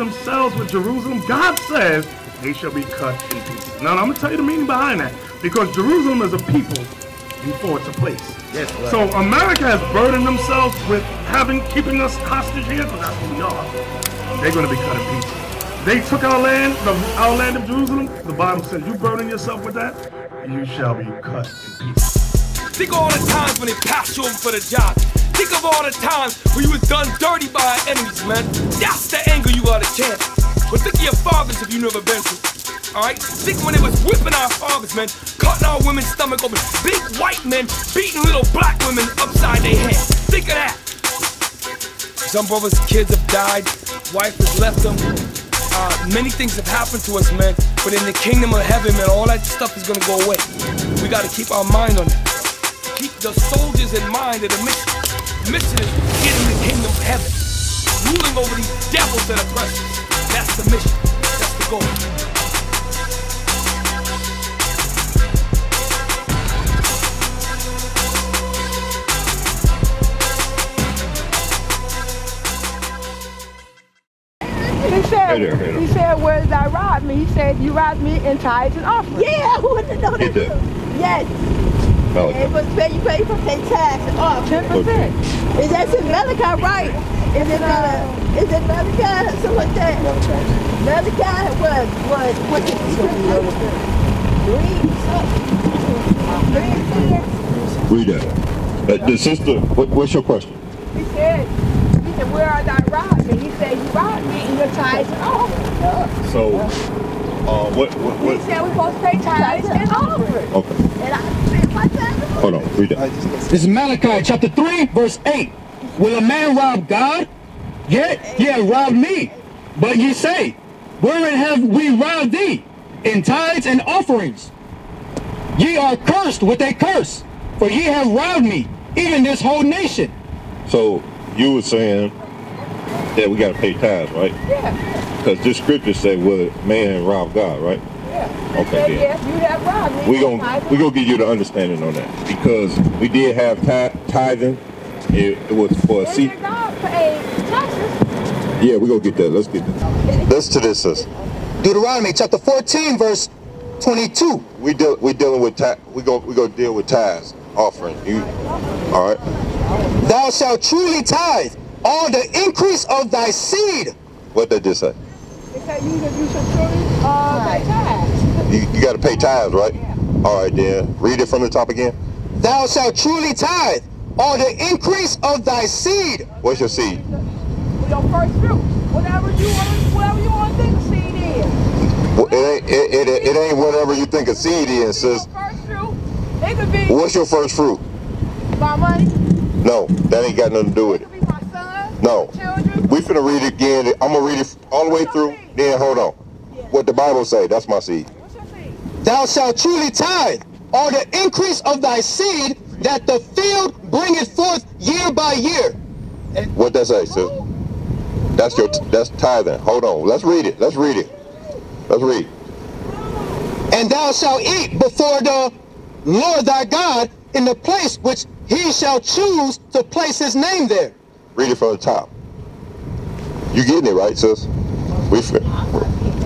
themselves with Jerusalem, God says they shall be cut in pieces. Now, I'm going to tell you the meaning behind that, because Jerusalem is a people before it's a place. Yes, right. So America has burdened themselves with keeping us hostage here, because that's what we are. They're going to be cut in pieces. They took our land, our land of Jerusalem. The Bible says, you burden yourself with that, you shall be cut in pieces. Think of all the times when they passed you over for the job. Think of all the times when you was done dirty by our enemies, man. That's the angle you got a chance. But think of your fathers if you never been to. Alright? Think when they was whipping our fathers, man, cutting our women's stomach open. Big white men beating little black women upside their head. Think of that. Some brothers' kids have died, wife has left them. Many things have happened to us, man. But in the kingdom of heaven, man, all that stuff is gonna go away. We gotta keep our mind on it. Keep the soldiers in mind of the mission. The mission is getting the kingdom of heaven. Ruling over these devils that oppress us. That's the mission. That's the goal. He said, where did I rob me? He said, you robbed me in tithes and offerings. Yeah, who wouldn't know that? Yes. Okay. It was you pay for pay tax and offerings. 10%. Is that in Malachi, right? Is it Malachi? So what's that? Malachi what is it? Read that. The sister, what's your question? He said, where are thy robbed me? He said, you robbed me in your tithes and offerings. So, what? He said we're supposed to pay tithes and offerings. Okay. And I spent my time. Hold on, read that. This is Malachi chapter 3, verse 8. Will a man rob God? Yet ye have robbed me. But ye say, wherein have we robbed thee? In tithes and offerings. Ye are cursed with a curse, for ye have robbed me, even this whole nation. So, you were saying that we got to pay tithes, right? Yeah. Because this scripture say, will a man rob God, right? Yeah. Okay, yes, you have robbed me. We gonna give you the understanding on that, because we did have tithing. It was for a seat. Yeah, we gonna get that. Let's get that. Listen to this, sis. Deuteronomy chapter 14, verse 22. We dealing with we gonna deal with tithes, offering. All right. Thou shalt truly tithe all the increase of thy seed. What did this say? It said you should truly pay tithes. You got to pay tithes, right? Yeah. All right, then. Read it from the top again. Thou shalt truly tithe all the increase of thy seed. What's your seed? Your first fruit. Whatever you want to think a seed is. Well, it ain't whatever you think a seed is, sis. First fruit. It could be. What's your first fruit? My money. No, that ain't got nothing to do with it. It could be my son. No. Children. We finna read it again. I'm gonna read it all the way through. Then hold on. What the Bible say? That's my seed. What's your seed? Thou shalt truly tithe all the increase of thy seed, that the field bringeth forth year by year. What that say, sis? That's tithing. Hold on. Let's read it. Let's read it. Let's read. And thou shalt eat before the Lord thy God in the place which he shall choose to place his name there. Read it from the top. You getting it, right, sis?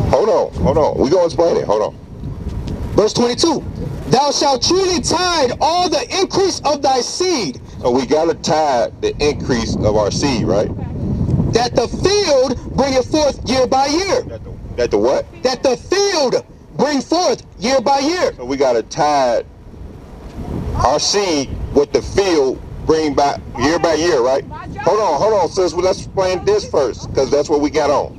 Hold on. We gonna explain it. Hold on. Verse 22. Thou shalt truly tithe all the increase of thy seed. So we gotta tithe the increase of our seed, right? That the field bringeth forth year by year. That the what? That the field bring forth year by year. So we gotta tithe our seed with the field bring back year by year, right? Hold on, sis. Well, let's explain this first, because that's what we got on.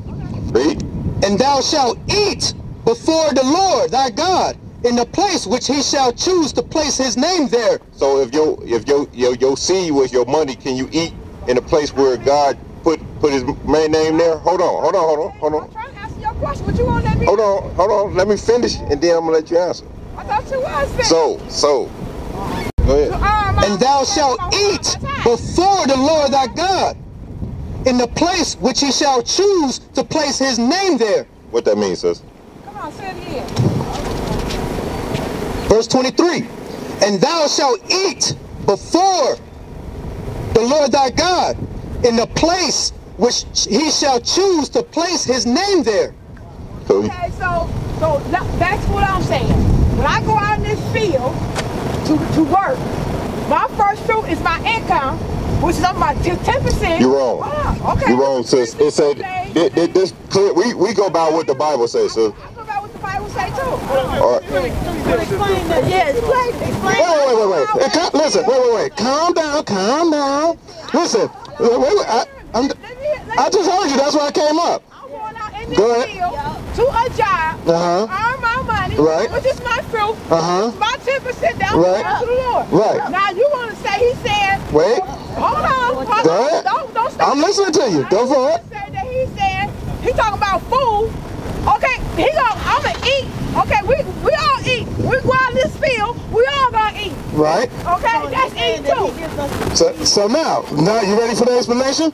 Read. And thou shalt eat before the Lord thy God in the place which he shall choose to place his name there. So if your seed was your money, can you eat in a place where God put his main name there? Hold on. I'm trying to answer your question, but you won't let me. Hold on. Let me finish, and then I'm gonna let you answer. I thought you was finished. So. Go ahead. And thou shalt eat before the Lord thy God in the place which he shall choose to place his name there. What that means, sis? Come on, say it again. Verse 23. And thou shalt eat before the Lord thy God in the place which he shall choose to place his name there. Okay, so that's what I'm saying. When I go out in this field to work, my first fruit is my income, which is on my 10%. You're wrong. Okay. You're wrong, sis. It said this clear. We go by what the Bible says, sis. I go by what the Bible say too. All right. Explain that. Yeah, explain. Wait. Listen. Wait. Calm down. Listen. Wait. I just heard you. That's why I came up. I'm going out in this field to a job, earn my money, which is my fruit, my 10% down to the Lord. Right. Now you want to say he said, wait. Hold on. Don't stop. I'm listening to you. Go for it. He said, he talking about food. Okay, I'm going to eat. Okay, we all eat. We go out in this field, we all going to eat. Right. Okay, that's eating too. So now you ready for the explanation?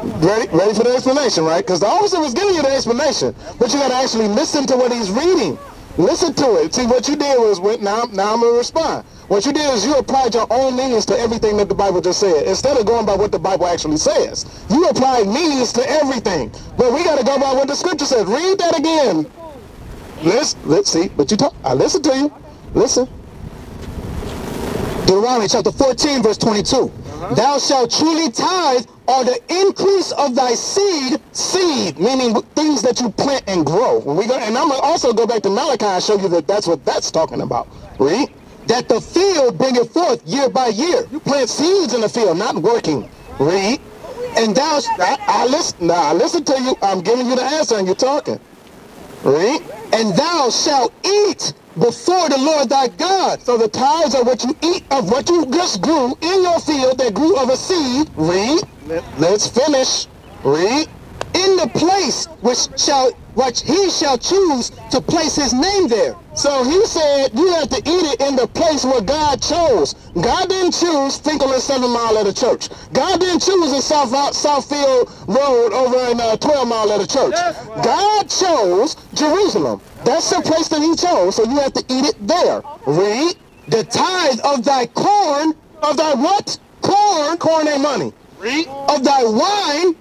Ready for the explanation, right? Because the officer was giving you the explanation, but you got to actually listen to what he's reading. Listen to it. See, what you did was, now I'm going to respond. What you did is you applied your own meanings to everything that the Bible just said. Instead of going by what the Bible actually says, you applied meanings to everything. But we got to go by what the scripture says. Read that again. Let's see. But I listen to you. Listen. Deuteronomy chapter 14, verse 22. Thou shalt truly tithe or the increase of thy seed, meaning things that you plant and grow. And I'm going to also go back to Malachi and show you that that's what that's talking about. Read. That the field bringeth forth year by year. You plant seeds in the field, not working. Read. And thou, I listen to you. I'm giving you the answer and you're talking. Read. And thou shalt eat before the Lord thy God. So the tithes are what you eat of what you just grew in your field that grew of a seed. Read. Let's finish. Read. In the place which he shall choose to place his name there. So he said you have to eat it in the place where God chose. God didn't choose Finkel and 7 Mile at a church. God didn't choose in Southfield Road over in 12 Mile at a church. God chose Jerusalem. That's the place that he chose, so you have to eat it there. Read. The tithe of thy corn, of thy what? Corn ain't money. Read. Of thy wine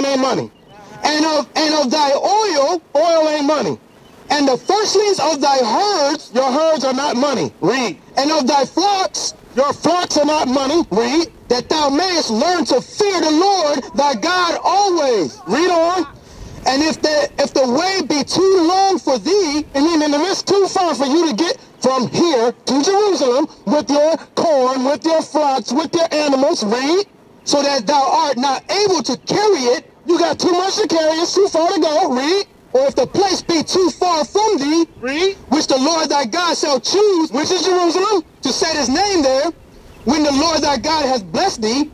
ain't money. And of thy oil ain't money. And the firstlings of thy herds, your herds are not money. Read. And of thy flocks, your flocks are not money. Read. That thou mayest learn to fear the Lord thy God always. Read on. And if the way be too long for thee, and then if it's too far for you to get from here to Jerusalem with your corn, with your flocks, with your animals, read, so that thou art not able to carry it, you got too much to carry, it's too far to go, read. Or if the place be too far from thee, read, which the Lord thy God shall choose, which is Jerusalem, to set his name there, when the Lord thy God has blessed thee,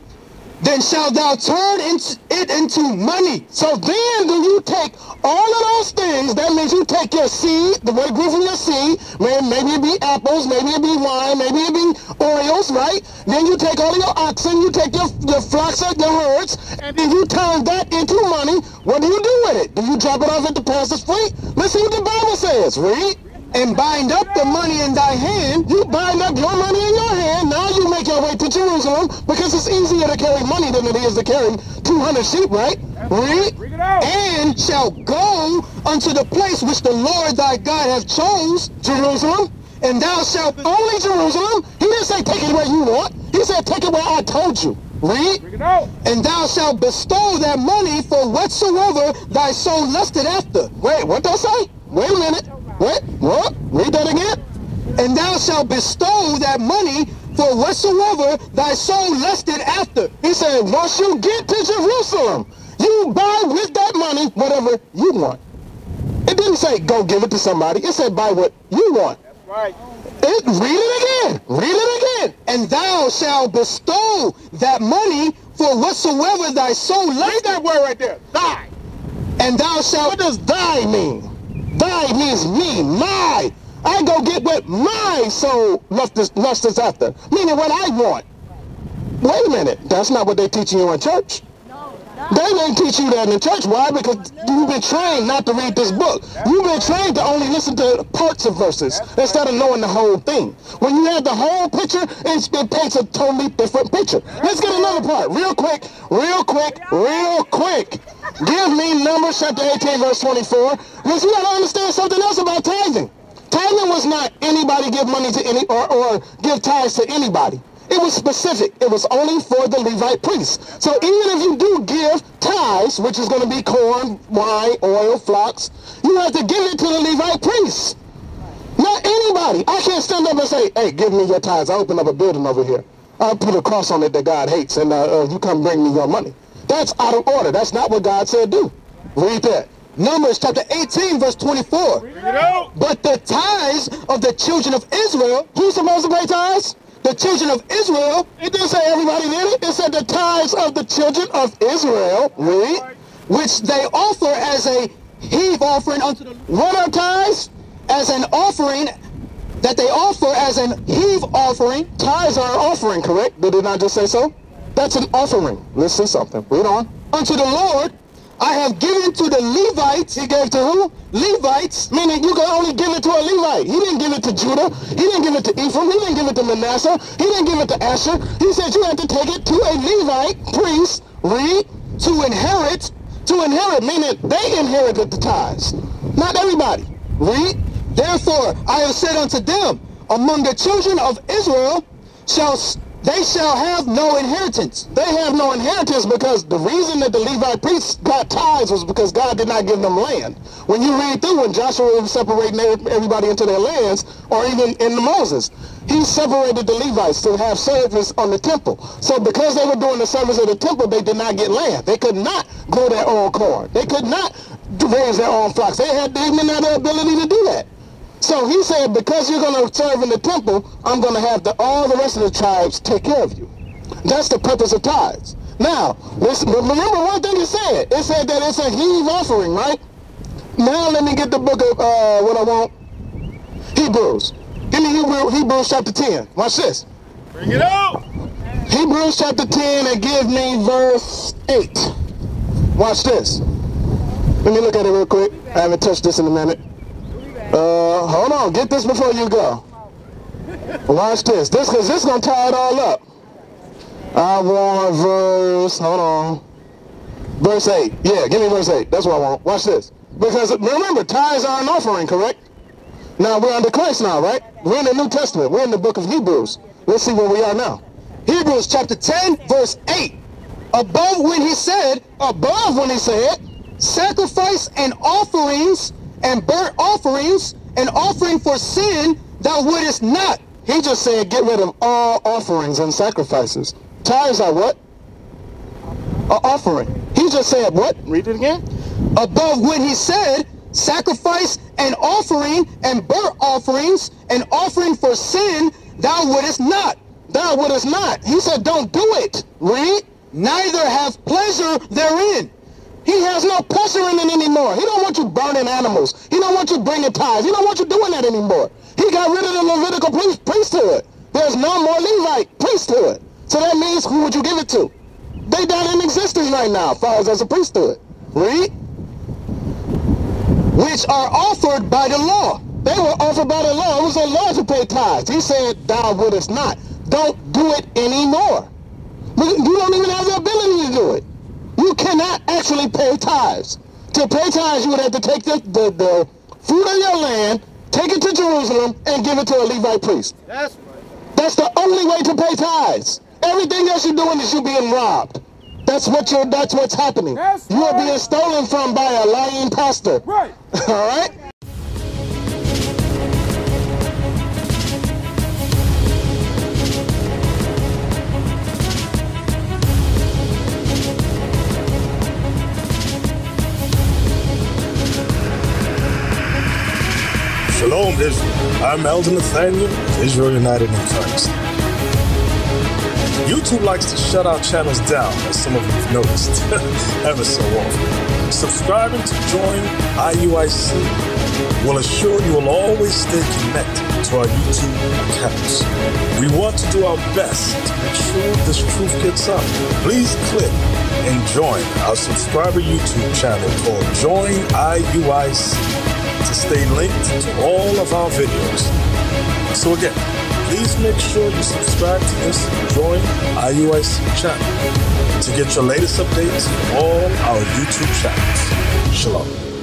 then shalt thou turn it into money. So then do you take all of those things. That means you take your seed, the way it grew from your seed, maybe it be apples, maybe it be wine, maybe it be oils, right? Then you take all of your oxen, you take your flocks and your herds, and then you turn that into money. What do you do with it? Do you drop it off at the pastor's feet? Listen what the Bible says, read. And bind up the money in thy hand. You bind up your money in your hand. Now you make your way to Jerusalem, because it's easier to carry money than it is to carry 200 sheep, right? Read. And shall go unto the place which the Lord thy God hath chose, Jerusalem. And thou shalt only Jerusalem. He didn't say take it where you want. He said take it where I told you. Read. And thou shalt bestow that money for whatsoever thy soul lusted after. Wait, what did I say? Wait a minute. What? Read that again. And thou shalt bestow that money for whatsoever thy soul lusted after. He said, once you get to Jerusalem, you buy with that money whatever you want. It didn't say go give it to somebody. It said buy what you want. That's right. Read it again. And thou shalt bestow that money for whatsoever thy soul lusted. Read that word right there. Thy. And thou shalt. What does thy mean? Thy means me, my. I go get what my soul lusts after, meaning what I want. Wait a minute, that's not what they're teaching you in church. They didn't teach you that in the church. Why? Because you've been trained not to read this book. You've been trained to only listen to parts of verses instead of knowing the whole thing. When you have the whole picture, it paints a totally different picture. Let's get another part. Real quick. Give me Numbers chapter 18, verse 24. Because you got to understand something else about tithing. Tithing was not anybody give money to any or give tithes to anybody. It was specific. It was only for the Levite priests. So even if you do give tithes, which is going to be corn, wine, oil, flocks, you have to give it to the Levite priests. Not anybody. I can't stand up and say, hey, give me your tithes. I open up a building over here. I'll put a cross on it that God hates, and you come bring me your money. That's out of order. That's not what God said do. Read that. Numbers chapter 18, verse 24. But the tithes of the children of Israel, who's supposed to pay tithes? The children of Israel. It didn't say everybody did it. It said the tithes of the children of Israel, which they offer as a heave offering unto the Lord. What are tithes? As an offering that they offer as an heave offering. Tithes are an offering, correct? Did it not just say so? That's an offering. Listen something. Read on. Unto the Lord I have given to the Levites. He gave to who? Levites, meaning you can only give it to a Levite. He didn't give it to Judah. He didn't give it to Ephraim. He didn't give it to Manasseh. He didn't give it to Asher. He said you had to take it to a Levite priest, read, to inherit. To inherit, meaning they inherited the tithes. Not everybody. Read. Therefore, I have said unto them, among the children of Israel they shall have no inheritance. They have no inheritance because the reason that the Levite priests got tithes was because God did not give them land. When you read through, when Joshua was separating everybody into their lands, or even in Moses, he separated the Levites to have service on the temple. So because they were doing the service of the temple, they did not get land. They could not grow their own corn. They could not raise their own flocks. They didn't have the ability to do that. So he said, because you're going to serve in the temple, I'm going to have all the rest of the tribes take care of you. That's the purpose of tithes. Now, remember one thing it said. It said that it's a heave offering, right? Now let me get the book of what I want. Hebrews. Give me Hebrews chapter 10. Watch this. Bring it out. Hebrews chapter 10 and give me verse 8. Watch this. Let me look at it real quick. I haven't touched this in a minute. Hold on, get this before you go. Watch this. Because this is going to tie it all up. I want hold on. Verse 8. Yeah, give me verse 8. That's what I want. Watch this. Because remember, tithes are an offering, correct? Now we're under Christ now, right? We're in the New Testament. We're in the book of Hebrews. Let's see where we are now. Hebrews chapter 10, verse 8. Above when he said, sacrifice and offerings and burnt offerings, an offering for sin, thou wouldest not. He just said, get rid of all offerings and sacrifices. Tithes are what? An offering. He just said what? Read it again. Above when he said, sacrifice and offering and burnt offerings, an offering for sin, thou wouldest not. Thou wouldest not. He said, don't do it. Read. Neither have pleasure therein. He has no pleasure in it anymore. He don't want you burning animals. He don't want you bringing tithes. He don't want you doing that anymore. He got rid of the Levitical priesthood. There's no more Levite priesthood. So that means who would you give it to? They not in existence right now, as far as a priesthood. Read. Which are offered by the law. They were offered by the law. It was a law to pay tithes. He said, thou wouldest not. Don't do it anymore. You don't even have the ability to do it. You cannot actually pay tithes. To pay tithes, you would have to take the fruit of your land, take it to Jerusalem, and give it to a Levite priest. That's right. That's the only way to pay tithes. Everything else you're doing is you being robbed. That's what's happening. That's you are being stolen from by a lying pastor. Right. All right? Shalom, Israel. I'm Elder Nathaniel of Israel United in Christ. YouTube likes to shut our channels down, as some of you have noticed, ever so often. Subscribing to join IUIC will assure you will always stay connected to our YouTube accounts. We want to do our best to make sure this truth gets out. Please click and join our subscriber YouTube channel called Join IUIC to stay linked to all of our videos. So again, please make sure you subscribe to this Join IUIC channel to get your latest updates from all our YouTube channels. Shalom.